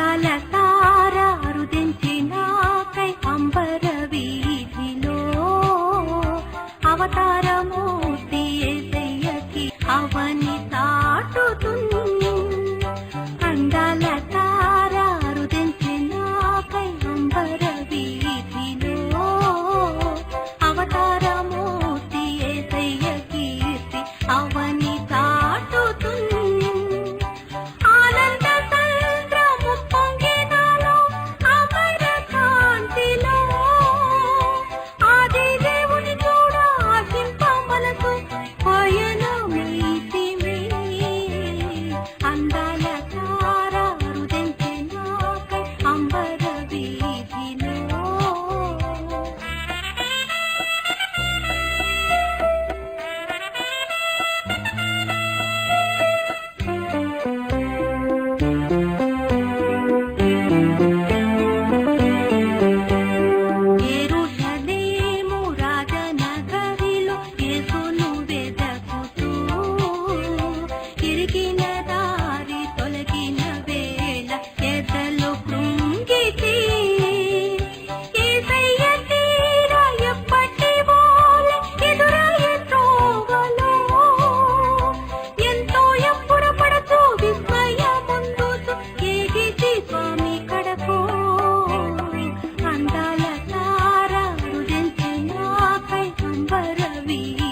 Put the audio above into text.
అందాల తార అరుదించినాకై అంబర వీధిలో అవతారమూర్తి యేసయ్యకి అవని తాటుతుంది. అందాల తార అరుదించినాకై అంబర వీధిలో అవతారమూర్తి యేసయ్య కీర్తి అవని తాటుతుంది. ఆనంద సంద్రము పొంగినాలో అమర కాంతిలో ఆది దేవుని చూడ ఆశింప మనసు పయనమైతిమి. అందాల తార అరుదించినాకై అంబర వీధిలో యెరూషలేము రాజనగరిలో యేసును వెదకుతూ ఇరిగిన దారి తొలగిన వేళ ఎదలో కృంగితి. యేసయ్య తీర ఎప్పటి వోలె ఎదురయ్యే త్రోవలో ఎంతో ఎప్పుడపడుతూ విస్మయముందుతూ ఏగితి స్వామి కడకు. అందాల తార అరుదించినాకై అంబర వీధిలో